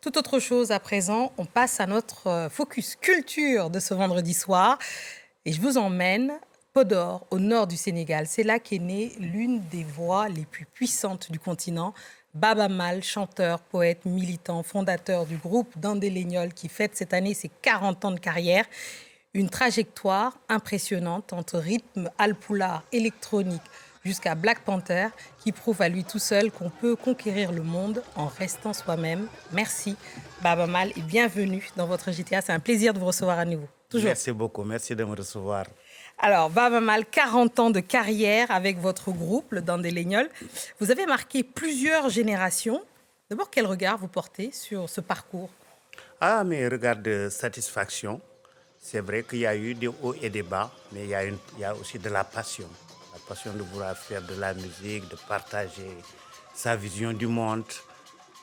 Tout autre chose à présent, on passe à notre focus culture de ce vendredi soir. Et je vous emmène Podor, au nord du Sénégal. C'est là qu'est née l'une des voix les plus puissantes du continent. Baba Mal, chanteur, poète, militant, fondateur du groupe Dandé Legnol qui fête cette année ses 40 ans de carrière. Une trajectoire impressionnante entre rythme alpoulard électronique jusqu'à Black Panther qui prouve à lui tout seul qu'on peut conquérir le monde en restant soi-même. Merci Baba Mal et bienvenue dans votre JTA. C'est un plaisir de vous recevoir à nouveau. Toujours. Merci beaucoup, merci de me recevoir. Alors, Baba Mal, 40 ans de carrière avec votre groupe, le Dandé Legnol. Vous avez marqué plusieurs générations. D'abord, quel regard vous portez sur ce parcours? Ah, mais regard de satisfaction. C'est vrai qu'il y a eu des hauts et des bas, mais il y a aussi de la passion. La passion de vouloir faire de la musique, de partager sa vision du monde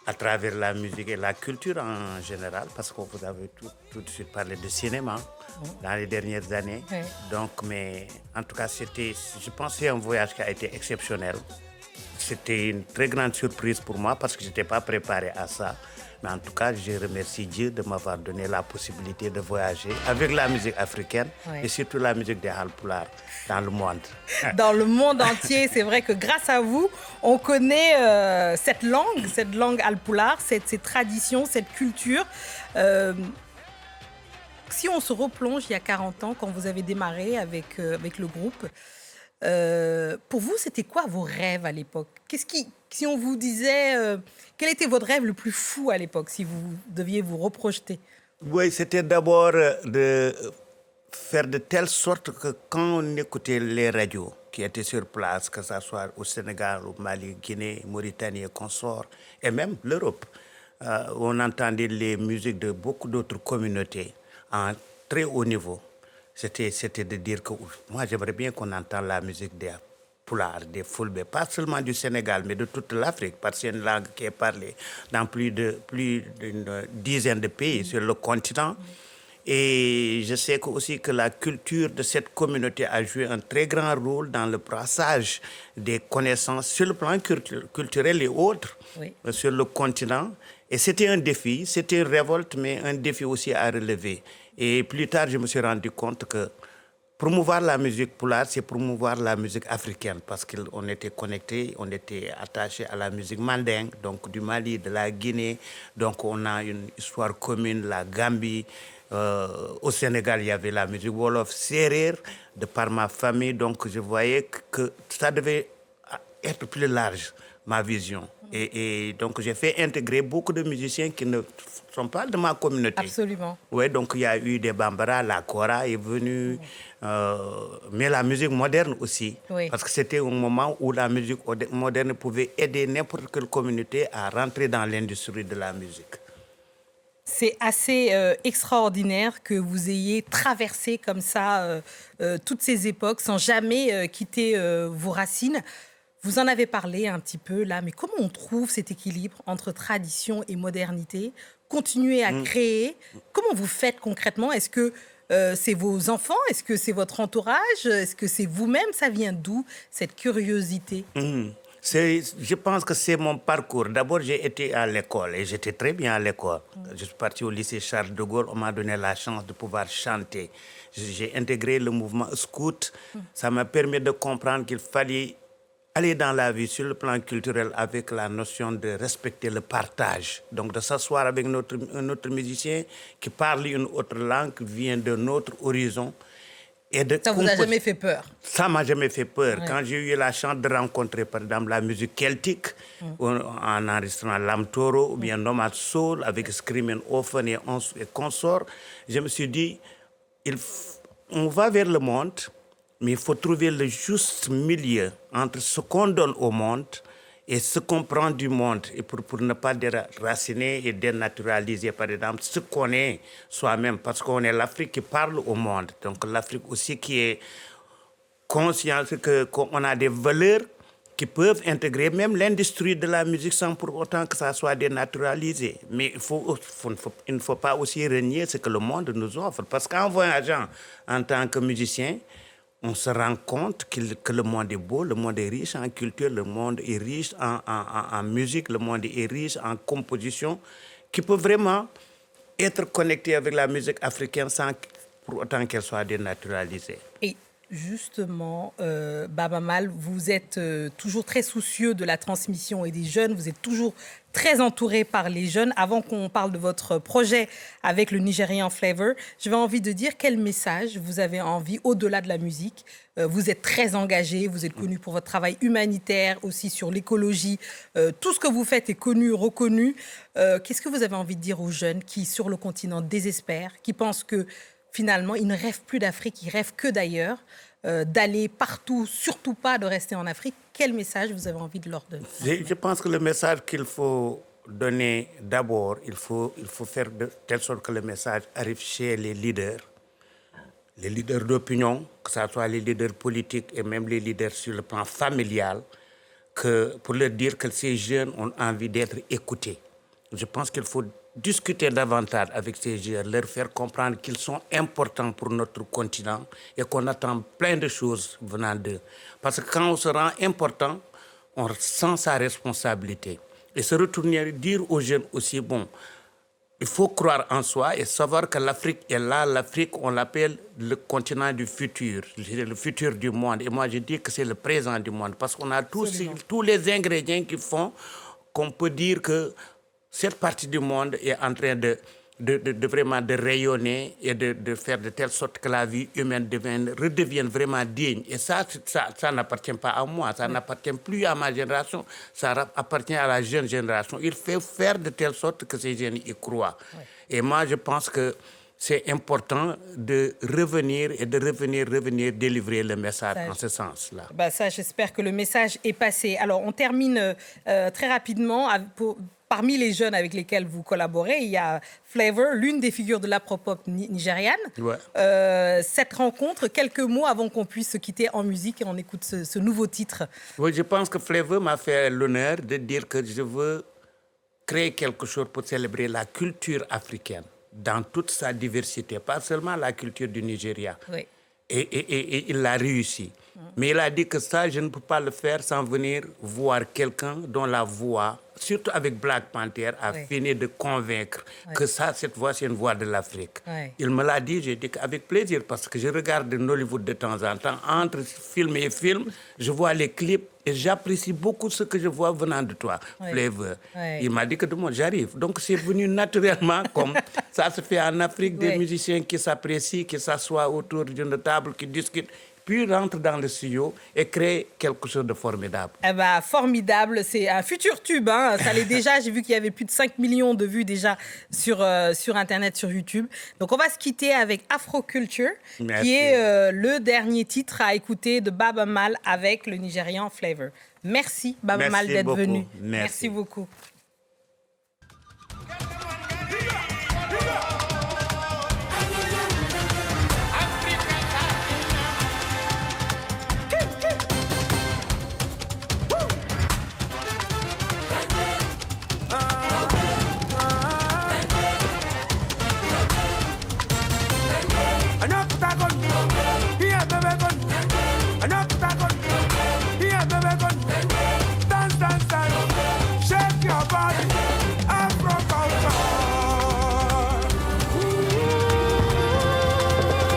à travers la musique et la culture en général, parce que vous avez tout de suite parlé de cinéma dans les dernières années. Oui. Donc, mais en tout cas, je pense que c'est un voyage qui a été exceptionnel. C'était une très grande surprise pour moi parce que je n'étais pas préparé à ça. Mais en tout cas, je remercie Dieu de m'avoir donné la possibilité de voyager avec la musique africaine Ouais. et surtout la musique des Halpulaar dans le monde. Dans le monde entier, c'est vrai que grâce à vous, on connaît cette langue alpoulard, ces traditions, cette culture. Euh, si on se replonge il y a 40 ans, quand vous avez démarré avec le groupe, pour vous, c'était quoi vos rêves à l'époque? Si on vous disait, quel était votre rêve le plus fou à l'époque, si vous deviez vous reprojeter? Oui, c'était d'abord de faire de telle sorte que quand on écoutait les radios qui étaient sur place, que ce soit au Sénégal, au Mali, Guinée, Mauritanie et consorts, et même l'Europe, on entendait les musiques de beaucoup d'autres communautés en très haut niveau. C'était de dire que moi j'aimerais bien qu'on entende la musique des Pulaar, des Fulbe, pas seulement du Sénégal, mais de toute l'Afrique, parce que c'est une langue qui est parlée dans plus d'une dizaine de pays sur le continent. Et je sais aussi que la culture de cette communauté a joué un très grand rôle dans le brassage des connaissances sur le plan culturel et autres Oui. sur le continent. Et c'était un défi, c'était une révolte, mais un défi aussi à relever. Et plus tard, je me suis rendu compte que promouvoir la musique pulaar, c'est promouvoir la musique africaine parce qu'on était connectés, on était attachés à la musique mandingue, donc du Mali, de la Guinée. Donc on a une histoire commune, la Gambie. Au Sénégal, il y avait la musique Wolof Serer, de par ma famille. Donc je voyais que ça devait être plus large, ma vision. Et donc j'ai fait intégrer beaucoup de musiciens qui ne sont pas de ma communauté. Absolument. Oui, donc il y a eu des Bambara, la Kora est venue, mais la musique moderne aussi. Oui. Parce que c'était un moment où la musique moderne pouvait aider n'importe quelle communauté à rentrer dans l'industrie de la musique. C'est assez extraordinaire que vous ayez traversé comme ça toutes ces époques sans jamais quitter vos racines. Vous en avez parlé un petit peu là, mais comment on trouve cet équilibre entre tradition et modernité? Continuer à créer, comment vous faites concrètement? Est-ce que c'est vos enfants? Est-ce que c'est votre entourage? Est-ce que c'est vous-même? Ça vient d'où, cette curiosité? Je pense que c'est mon parcours. D'abord, j'ai été à l'école et j'étais très bien à l'école. Je suis parti au lycée Charles de Gaulle. On m'a donné la chance de pouvoir chanter. J'ai intégré le mouvement scout. Ça m'a permis de comprendre qu'il fallait aller dans la vie sur le plan culturel avec la notion de respecter le partage. Donc de s'asseoir avec un autre musicien qui parle une autre langue, qui vient d'un autre horizon. Et Ça vous a jamais fait peur? Ça m'a jamais fait peur. Ouais. Quand j'ai eu la chance de rencontrer, par exemple, la musique celtique, en enregistrant Lam Toro ou bien Nomad Soul avec Screaming Orphan et consorts, je me suis dit, on va vers le monde, mais il faut trouver le juste milieu entre ce qu'on donne au monde et ce qu'on prend du monde, et pour ne pas déraciner et dénaturaliser, par exemple, ce qu'on est soi-même, parce qu'on est l'Afrique qui parle au monde. Donc l'Afrique aussi qui est consciente qu'on a des valeurs qui peuvent intégrer même l'industrie de la musique sans pour autant que ça soit dénaturalisé. Mais il ne faut pas aussi renier ce que le monde nous offre. Parce qu'en voyageant en tant que musicien, on se rend compte que le monde est beau, le monde est riche en culture, le monde est riche en musique, le monde est riche en composition, qui peut vraiment être connecté avec la musique africaine sans pour autant qu'elle soit dénaturalisée. Et justement, Baba Mal, vous êtes toujours très soucieux de la transmission et des jeunes, vous êtes toujours très entouré par les jeunes. Avant qu'on parle de votre projet avec le Nigérian Flavor, j'avais envie de dire quel message vous avez envie, au-delà de la musique. Vous êtes très engagé, vous êtes connu pour votre travail humanitaire, aussi sur l'écologie. Tout ce que vous faites est connu, reconnu. Qu'est-ce que vous avez envie de dire aux jeunes qui, sur le continent, désespèrent, qui pensent que finalement, ils ne rêvent plus d'Afrique, ils rêvent que d'ailleurs, d'aller partout, surtout pas de rester en Afrique. Quel message vous avez envie de leur donner? Je pense que le message qu'il faut donner d'abord, il faut faire de telle sorte que le message arrive chez les leaders d'opinion, que ce soit les leaders politiques et même les leaders sur le plan familial, pour leur dire que ces jeunes ont envie d'être écoutés. Je pense qu'il faut discuter davantage avec ces jeunes, leur faire comprendre qu'ils sont importants pour notre continent et qu'on attend plein de choses venant d'eux. Parce que quand on se rend important, on sent sa responsabilité. Et se retourner, dire aux jeunes aussi, bon, il faut croire en soi et savoir que l'Afrique est là. L'Afrique, on l'appelle le continent du futur, le futur du monde. Et moi, je dis que c'est le présent du monde parce qu'on a tous les ingrédients qui font qu'on peut dire que cette partie du monde est en train de vraiment de rayonner et de faire de telle sorte que la vie humaine redevienne vraiment digne. Et ça n'appartient pas à moi, ça n'appartient plus à ma génération, ça appartient à la jeune génération. Il faut faire de telle sorte que ces jeunes y croient. Ouais. Et moi, je pense que c'est important de revenir délivrer le message en ce sens-là. Ça, j'espère que le message est passé. Alors, on termine très rapidement parmi les jeunes avec lesquels vous collaborez, il y a Flavor, l'une des figures de l'afropop nigériane. Ouais. Cette rencontre, quelques mots avant qu'on puisse se quitter en musique et on écoute ce nouveau titre. Oui, je pense que Flavor m'a fait l'honneur de dire que je veux créer quelque chose pour célébrer la culture africaine dans toute sa diversité, pas seulement la culture du Nigeria. Oui. Et il l'a réussi. Mais il a dit que ça, je ne peux pas le faire sans venir voir quelqu'un dont la voix, surtout avec Black Panther, a fini de convaincre que ça, cette voix, c'est une voix de l'Afrique. Il me l'a dit, j'ai dit qu'avec plaisir, parce que je regarde Nollywood de temps en temps. Entre film et film, je vois les clips et j'apprécie beaucoup ce que je vois venant de toi, Flavor. Il m'a dit que de moi, j'arrive. Donc c'est venu naturellement, comme ça se fait en Afrique, des musiciens qui s'apprécient, qui s'assoient autour d'une table, qui discutent, puis rentrent dans le studio et créent quelque chose de formidable. Eh ben, formidable, c'est un futur tube. Hein. Ça l'est déjà, j'ai vu qu'il y avait plus de 5 millions de vues déjà sur Internet, sur YouTube. Donc on va se quitter avec Afroculture, qui est le dernier titre à écouter de Baba Mal avec le Nigérian Flavor. Merci Baba Mal d'être venu. Merci beaucoup.